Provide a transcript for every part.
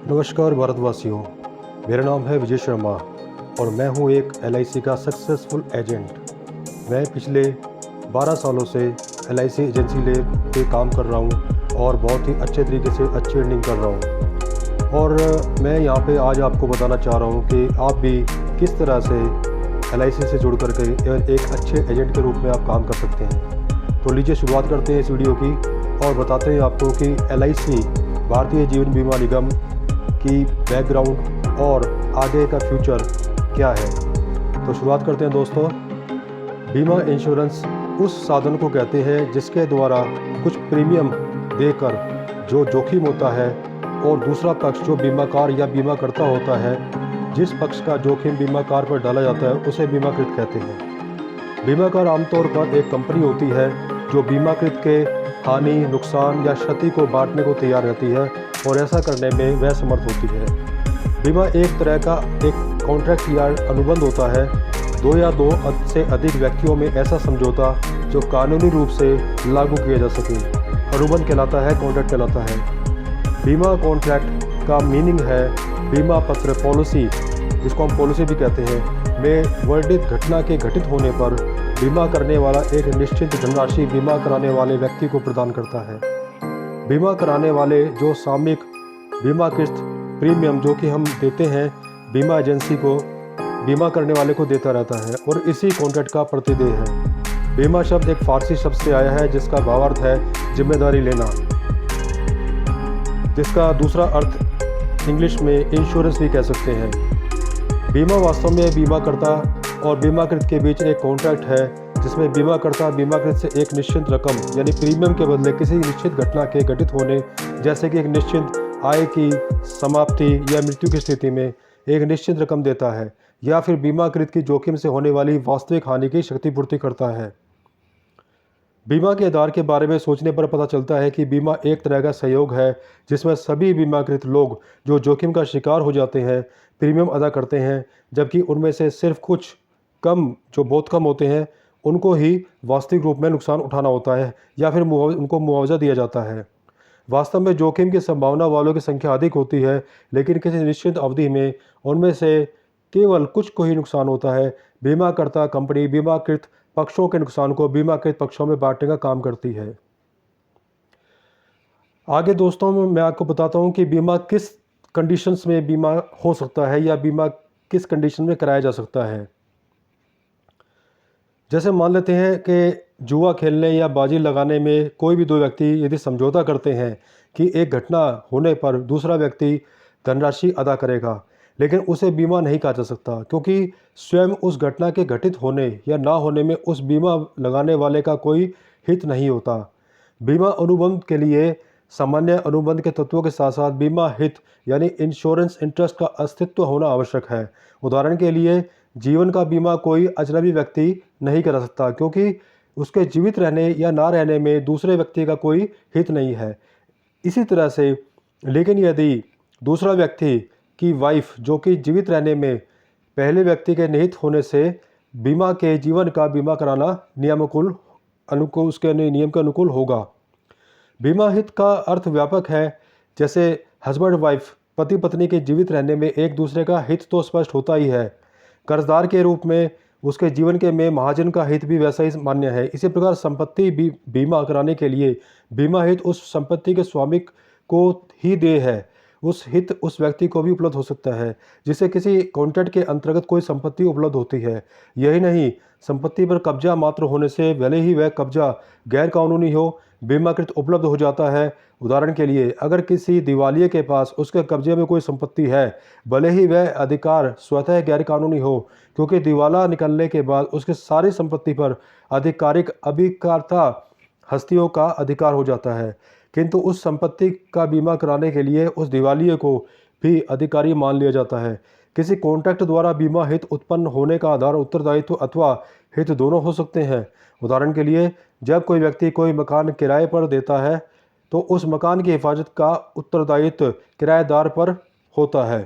नमस्कार भारतवासियों, मेरा नाम है विजय शर्मा और मैं हूं एक LIC का सक्सेसफुल एजेंट। मैं पिछले 12 सालों से LIC एजेंसी ले पे काम कर रहा हूं और बहुत ही अच्छे तरीके से अच्छी अर्निंग कर रहा हूं। और मैं यहां पे आज आपको बताना चाह रहा हूं कि आप भी किस तरह से LIC से जुड़ करके एक अच्छे एजेंट के रूप में आप काम कर सकते हैं। तो लीजिए शुरुआत करते हैं इस वीडियो की और बताते हैं आपको कि LIC भारतीय जीवन बीमा निगम की बैकग्राउंड और आगे का फ्यूचर क्या है। तो शुरुआत करते हैं दोस्तों। बीमा इंश्योरेंस उस साधन को कहते हैं जिसके द्वारा कुछ प्रीमियम देकर जो जोखिम होता है और दूसरा पक्ष जो बीमाकार या बीमा करता होता है, जिस पक्ष का जोखिम बीमाकार पर डाला जाता है उसे बीमाकृत कहते हैं। बीमाकार आमतौर पर एक कंपनी होती है जो बीमाकृत के हानि, नुकसान या क्षति को बांटने को तैयार रहती है और ऐसा करने में वह समर्थ होती है। बीमा एक तरह का एक कॉन्ट्रैक्ट या अनुबंध होता है, दो या दो से अधिक व्यक्तियों में ऐसा समझौता जो कानूनी रूप से लागू किया जा सके अनुबंध कहलाता है, कॉन्ट्रैक्ट कहलाता है। बीमा कॉन्ट्रैक्ट का मीनिंग है बीमा पत्र, पॉलिसी, जिसको हम पॉलिसी भी कहते हैं, में वर्णित घटना के घटित होने पर बीमा करने वाला एक निश्चित धनराशि बीमा कराने वाले व्यक्ति को प्रदान करता है। बीमा कराने वाले जो सामयिक बीमा किस्त प्रीमियम जो कि हम देते हैं बीमा एजेंसी को, बीमा करने वाले को देता रहता है और इसी कॉन्ट्रैक्ट का प्रतिदेय है। बीमा शब्द एक फारसी शब्द से आया है जिसका भावार्थ है जिम्मेदारी लेना, जिसका दूसरा अर्थ इंग्लिश में इंश्योरेंस भी कह सकते हैं। बीमा वास्तव में बीमाकर्ता और बीमाकृत के बीच एक कॉन्ट्रैक्ट है जिसमें बीमाकर्ता बीमाकृत से एक निश्चित रकम यानी प्रीमियम के बदले किसी निश्चित घटना के घटित होने, जैसे कि एक निश्चित आय की समाप्ति या मृत्यु की स्थिति में एक निश्चित रकम देता है, या फिर बीमाकृत की जोखिम से होने वाली वास्तविक हानि की क्षतिपूर्ति करता है। बीमा के आधार के बारे में सोचने पर पता चलता है कि बीमा एक तरह का सहयोग है जिसमें सभी बीमाकृत लोग जो जोखिम का शिकार हो जाते हैं प्रीमियम अदा करते हैं, जबकि उनमें से सिर्फ कुछ कम जो बहुत कम होते हैं उनको ही वास्तविक रूप में नुकसान उठाना होता है या फिर उनको मुआवजा दिया जाता है। वास्तव में जोखिम की संभावना वालों की संख्या अधिक होती है, लेकिन किसी निश्चित अवधि में उनमें से केवल कुछ को ही नुकसान होता है। बीमाकर्ता कंपनी बीमाकृत पक्षों के नुकसान को बीमाकृत पक्षों में बांटने का काम करती है। आगे दोस्तों मैं आपको बताता हूँ कि बीमा किस कंडीशंस में बीमा हो सकता है या बीमा किस कंडीशन में कराया जा सकता है। जैसे मान लेते हैं कि जुआ खेलने या बाजी लगाने में कोई भी दो व्यक्ति यदि समझौता करते हैं कि एक घटना होने पर दूसरा व्यक्ति धनराशि अदा करेगा, लेकिन उसे बीमा नहीं कहा जा सकता क्योंकि स्वयं उस घटना के घटित होने या ना होने में उस बीमा लगाने वाले का कोई हित नहीं होता। बीमा अनुबंध के लिए सामान्य अनुबंध के तत्वों के साथ साथ बीमा हित यानी इंश्योरेंस इंटरेस्ट का अस्तित्व होना आवश्यक है। उदाहरण के लिए जीवन का बीमा कोई अजनबी व्यक्ति नहीं करा सकता क्योंकि उसके जीवित रहने या ना रहने में दूसरे व्यक्ति का कोई हित नहीं है। इसी तरह से लेकिन यदि दूसरा व्यक्ति की वाइफ जो कि जीवित रहने में पहले व्यक्ति के निहित होने से बीमा के जीवन का बीमा कराना अनुकूल उसके नियम के अनुकूल होगा। बीमा हित का अर्थ व्यापक है, जैसे हस्बैंड वाइफ पति पत्नी के जीवित रहने में एक दूसरे का हित तो स्पष्ट होता ही है। कर्जदार के रूप में उसके जीवन के में महाजन का हित भी वैसा ही मान्य है। इसी प्रकार संपत्ति बीमा कराने के लिए बीमा हित उस संपत्ति के स्वामिक को ही देय है, उस हित उस व्यक्ति को भी उपलब्ध हो सकता है जिसे किसी कॉन्ट्रैक्ट के अंतर्गत कोई संपत्ति उपलब्ध होती है। यही नहीं, संपत्ति पर कब्जा मात्र होने से भले ही वह कब्जा गैर कानूनी हो, बीमाकृत उपलब्ध हो जाता है। उदाहरण के लिए अगर किसी दिवालिये के पास उसके कब्जे में कोई संपत्ति है, भले ही वह अधिकार स्वतः गैर कानूनी हो, क्योंकि दिवाला निकलने के बाद उसके सारी संपत्ति पर आधिकारिक अभिकर्ता हस्तियों का अधिकार हो जाता है, किंतु उस संपत्ति का बीमा कराने के लिए उस दिवालिये को भी अधिकारी मान लिया जाता है। किसी कॉन्ट्रैक्ट द्वारा बीमा हित उत्पन्न होने का आधार उत्तरदायित्व अथवा हित दोनों हो सकते हैं। उदाहरण के लिए जब कोई व्यक्ति कोई मकान किराए पर देता है तो उस मकान की हिफाजत का उत्तरदायित्व किराएदार पर होता है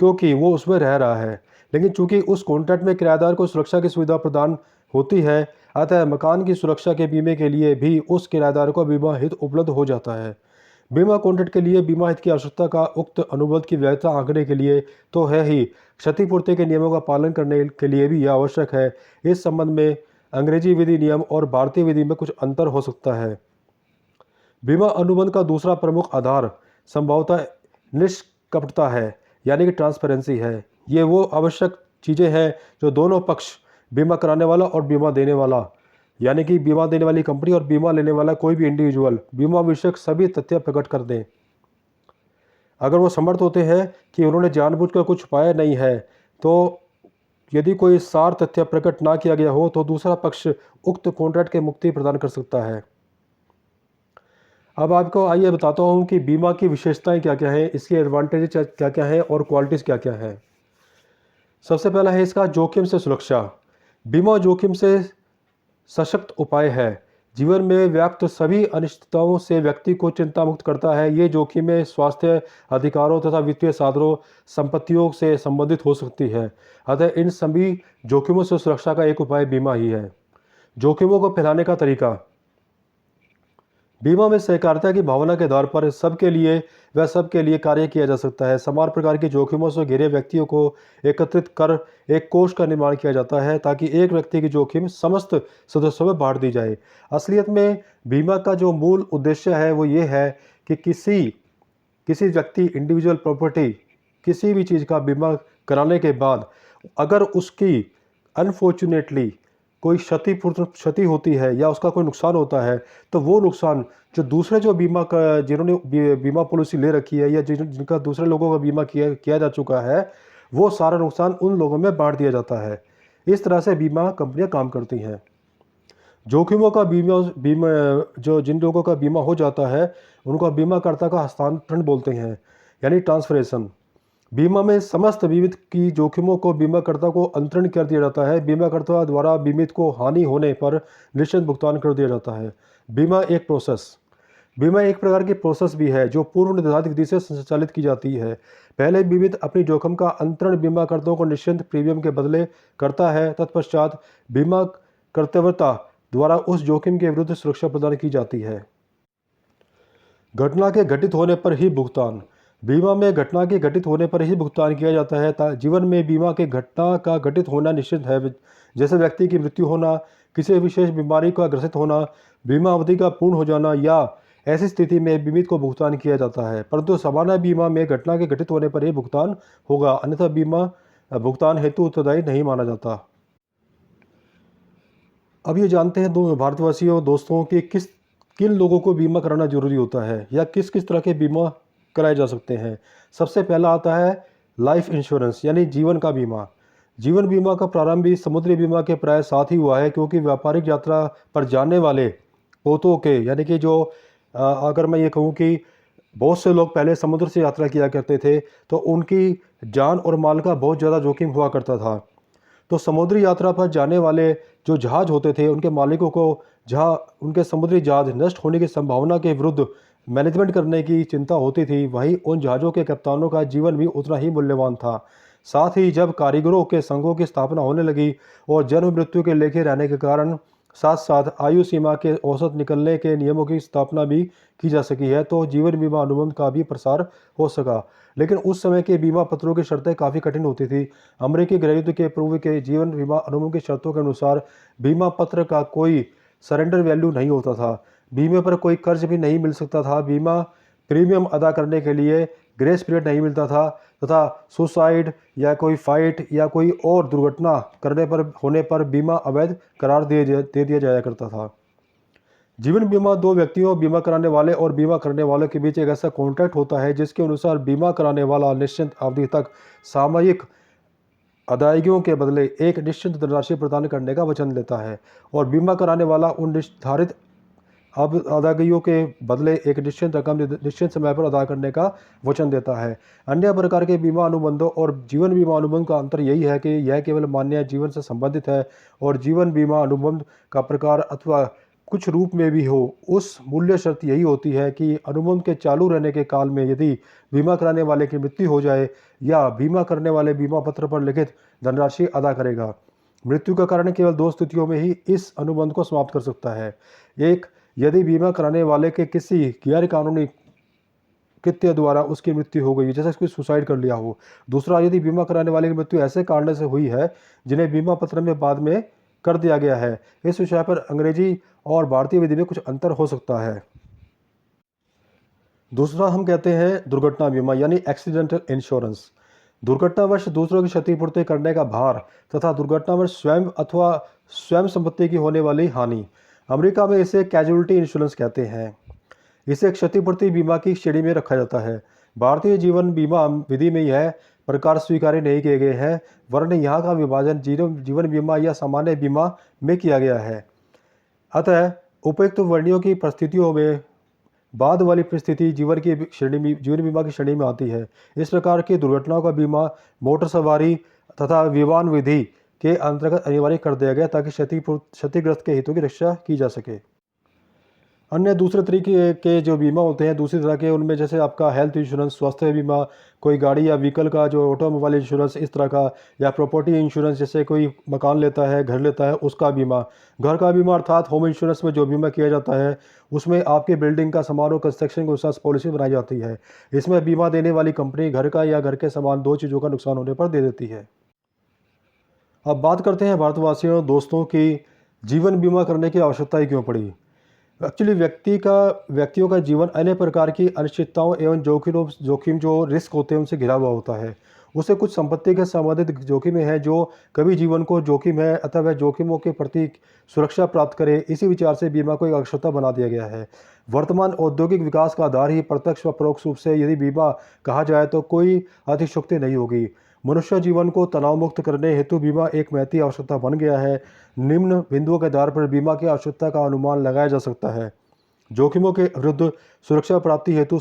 क्योंकि वो उसमें रह रहा है, लेकिन चूंकि उस कॉन्ट्रैक्ट में किराएदार को सुरक्षा की सुविधा प्रदान होती है, अतः मकान की सुरक्षा के बीमे के लिए भी उस किराएदार को बीमा हित उपलब्ध हो जाता है। बीमा कॉन्ट्रैक्ट के लिए बीमा हित की आवश्यकता का उक्त अनुबंध की वैधता आंकने के लिए तो है ही, क्षतिपूर्ति के नियमों का पालन करने के लिए भी यह आवश्यक है। इस संबंध में अंग्रेजी विधि नियम और भारतीय विधि में कुछ अंतर हो सकता है। बीमा अनुबंध का दूसरा प्रमुख आधार संभवतः निष्कपटता है, यानी कि ट्रांसपेरेंसी है। ये वो आवश्यक चीज़ें हैं जो दोनों पक्ष, बीमा कराने वाला और बीमा देने वाला, यानी कि बीमा देने वाली कंपनी और बीमा लेने वाला कोई भी इंडिविजुअल, बीमा विषयक सभी तथ्य प्रकट कर दें। अगर वो समर्थ होते हैं कि उन्होंने जानबूझकर कुछ छुपाया नहीं है, तो यदि कोई सार तथ्य प्रकट ना किया गया हो तो दूसरा पक्ष उक्त कॉन्ट्रैक्ट के मुक्ति प्रदान कर सकता है। अब आपको आइए बताता हूँ कि बीमा की विशेषताएं क्या क्या हैं, इसके एडवांटेज क्या क्या हैं और क्वालिटीज़ क्या क्या हैं। सबसे पहला है इसका जोखिम से सुरक्षा। बीमा जोखिम से सशक्त उपाय है। जीवन में व्याप्त सभी अनिश्चितताओं से व्यक्ति को चिंता मुक्त करता है। ये जोखिमें स्वास्थ्य, अधिकारों तथा वित्तीय साधनों, संपत्तियों से संबंधित हो सकती है। अतः इन सभी जोखिमों से सुरक्षा का एक उपाय बीमा ही है। जोखिमों को फैलाने का तरीका। बीमा में सहकारिता की भावना के आधार पर सबके लिए कार्य किया जा सकता है। समान प्रकार के जोखिमों से घिरे व्यक्तियों को एकत्रित कर एक कोष का निर्माण किया जाता है ताकि एक व्यक्ति की जोखिम समस्त सदस्यों में बांट दी जाए। असलियत में बीमा का जो मूल उद्देश्य है वो ये है कि किसी व्यक्ति, इंडिविजुअल प्रॉपर्टी, किसी भी चीज़ का बीमा कराने के बाद अगर उसकी अनफॉर्चुनेटली कोई क्षति होती है या उसका कोई नुकसान होता है, तो वो नुकसान जो दूसरे जो जिन्होंने बीमा पॉलिसी ले रखी है या जिनका दूसरे लोगों का बीमा किया जा चुका है, वो सारा नुकसान उन लोगों में बांट दिया जाता है। इस तरह से बीमा कंपनियां काम करती हैं। जोखिमों का बीमा बीमा जो जिन लोगों का बीमा हो जाता है उनको बीमाकर्ता का हस्तांतरण बोलते हैं, यानी ट्रांसफरेशन। बीमा में समस्त बीमित की जोखिमों को बीमाकर्ता को अंतरण कर दिया जाता है। बीमाकर्ता द्वारा बीमित को हानि होने पर निश्चित भुगतान कर दिया जाता है। बीमा एक प्रकार की प्रोसेस भी है जो पूर्व निर्धारित विधि से संचालित की जाती है। पहले बीमित अपनी जोखिम का अंतरण बीमाकर्ताओं को निश्चित प्रीमियम के बदले करता है। तत्पश्चात बीमा कर्तव्यता द्वारा उस जोखिम के विरुद्ध सुरक्षा प्रदान की जाती है। घटना के घटित होने पर ही भुगतान। बीमा में घटना के घटित होने पर ही भुगतान किया जाता है। जीवन में बीमा के घटना का घटित होना निश्चित है, जैसे व्यक्ति की मृत्यु होना, किसी विशेष बीमारी का ग्रसित होना, बीमा अवधि का पूर्ण हो जाना, या ऐसी स्थिति में बीमित को भुगतान किया जाता है। परंतु सामान्य बीमा में घटना के घटित होने पर ही भुगतान होगा, अन्यथा बीमा भुगतान हेतु उत्तरदायी नहीं माना जाता। अब ये जानते हैं भारतवासियों दोस्तों कि किन लोगों को बीमा कराना जरूरी होता है या किस किस तरह के बीमा कराए जा सकते हैं। सबसे पहला आता है लाइफ इंश्योरेंस, यानी जीवन का बीमा। जीवन बीमा का प्रारंभ भी समुद्री बीमा के प्राय साथ ही हुआ है, क्योंकि व्यापारिक यात्रा पर जाने वाले पोतों के, यानी कि जो अगर मैं ये कहूँ कि बहुत से लोग पहले समुद्र से यात्रा किया करते थे तो उनकी जान और माल का बहुत ज़्यादा जोखिम हुआ करता था। तो समुद्री यात्रा पर जाने वाले जो जहाज होते थे उनके मालिकों को जहाँ उनके समुद्री जहाज नष्ट होने की संभावना के विरुद्ध मैनेजमेंट करने की चिंता होती थी, वहीं उन जहाज़ों के कप्तानों का जीवन भी उतना ही मूल्यवान था। साथ ही जब कारीगरों के संघों की स्थापना होने लगी और जन्म मृत्यु के लेखे रहने के कारण साथ साथ आयु सीमा के औसत निकलने के नियमों की स्थापना भी की जा सकी है, तो जीवन बीमा अनुबंध का भी प्रसार हो सका। लेकिन उस समय के बीमा पत्रों की शर्तें काफ़ी कठिन होती थी। अमेरिकी गृहयुद्ध के पूर्व के जीवन बीमा अनुबंध की शर्तों के अनुसार बीमा पत्र का कोई सरेंडर वैल्यू नहीं होता था, बीमे पर कोई कर्ज भी नहीं मिल सकता था, बीमा प्रीमियम अदा करने के लिए ग्रेस पीरियड नहीं मिलता था, तथा सुसाइड या कोई फाइट या कोई और दुर्घटना होने पर बीमा अवैध करार दे दिया जाया करता था। जीवन बीमा दो व्यक्तियों, बीमा कराने वाले और बीमा करने वाले के बीच एक ऐसा कॉन्ट्रैक्ट होता है जिसके अनुसार बीमा कराने वाला निश्चित अवधि तक सामयिक अदायगियों के बदले एक निश्चित धनराशि प्रदान करने का वचन लेता है, और बीमा कराने वाला उन निर्धारित अब अदायगियों के बदले एक निश्चित रकम निश्चित समय पर अदा करने का वचन देता है। अन्य प्रकार के बीमा अनुबंधों और जीवन बीमा अनुबंध का अंतर यही है कि यह केवल मान्य जीवन से संबंधित है, और जीवन बीमा अनुबंध का प्रकार अथवा कुछ रूप में भी हो, उस मूल्य शर्त यही होती है कि अनुबंध के चालू रहने के काल में यदि बीमा कराने वाले की मृत्यु हो जाए या बीमा करने वाले बीमा पत्र पर लिखित धनराशि अदा करेगा। मृत्यु का कारण केवल दो स्थितियों में ही इस अनुबंध को समाप्त कर सकता है। एक, यदि बीमा कराने वाले के किसी गैर कानूनी कृत्य द्वारा उसकी मृत्यु हो गई, जैसे उसकी सुसाइड कर लिया हो। दूसरा, यदि बीमा कराने वाले की मृत्यु ऐसे कारण से हुई है जिन्हें बीमा पत्र में बाद में कर दिया गया है। इस विषय पर अंग्रेजी और भारतीय विधि में कुछ अंतर हो सकता है। दूसरा हम कहते हैं दुर्घटना बीमा यानी एक्सीडेंटल इंश्योरेंस। दुर्घटनावश दूसरों की क्षतिपूर्ति करने का भार तथा दुर्घटनावश स्वयं अथवा स्वयं संपत्ति की होने वाली हानि। अमेरिका में इसे कैजुअलिटी इंश्योरेंस कहते हैं। इसे क्षतिपूर्ति बीमा की श्रेणी में रखा जाता है। भारतीय जीवन बीमा विधि में यह प्रकार स्वीकार्य नहीं किए गए हैं, वरन यहाँ का विभाजन जीवन बीमा या सामान्य बीमा में किया गया है। अतः उपयुक्त वर्णियों की परिस्थितियों में बाद वाली परिस्थिति जीवन बीमा की श्रेणी में आती है। इस प्रकार की दुर्घटनाओं का बीमा मोटर सवारी तथा विमान विधि के अंतर्गत अनिवार्य कर दिया गया ताकि क्षतिग्रस्त के हितों की रक्षा की जा सके। अन्य दूसरे तरीके के जो बीमा होते हैं दूसरी तरह के, उनमें जैसे आपका हेल्थ इंश्योरेंस, स्वास्थ्य बीमा, कोई गाड़ी या व्हीकल का जो ऑटोमोबाइल इंश्योरेंस इस तरह का, या प्रॉपर्टी इंश्योरेंस जैसे कोई मकान लेता है, घर लेता है, उसका बीमा। घर का बीमा अर्थात होम इंश्योरेंस में जो बीमा किया जाता है उसमें आपके बिल्डिंग का सामान और कंस्ट्रक्शन के साथ पॉलिसी बनाई जाती है। इसमें बीमा देने वाली कंपनी घर का या घर के सामान, दो चीज़ों का नुकसान होने पर दे देती है। अब बात करते हैं भारतवासियों दोस्तों की जीवन बीमा करने की आवश्यकता ही क्यों पड़ी। एक्चुअली व्यक्तियों का जीवन अन्य प्रकार की अनिश्चितताओं एवं जोखिम जो रिस्क होते हैं उनसे घिरा हुआ होता है। उसे कुछ संपत्ति के संबंधित जोखिमें हैं जो कभी जीवन को जोखिम है अतः वह जोखिमों के प्रति सुरक्षा प्राप्त करे, इसी विचार से बीमा को एक आवश्यकता बना दिया गया है। वर्तमान औद्योगिक विकास का आधार ही प्रत्यक्ष व परोक्ष रूप से यदि बीमा कहा जाए तो कोई अतिशयोक्ति नहीं होगी। मनुष्य जीवन को तनाव मुक्त करने हेतु बीमा एक महती आवश्यकता बन गया है। निम्न बिंदुओं के आधार पर बीमा की आवश्यकता का अनुमान लगाया जा सकता है। जोखिमों के विरुद्ध सुरक्षा प्राप्ति हेतु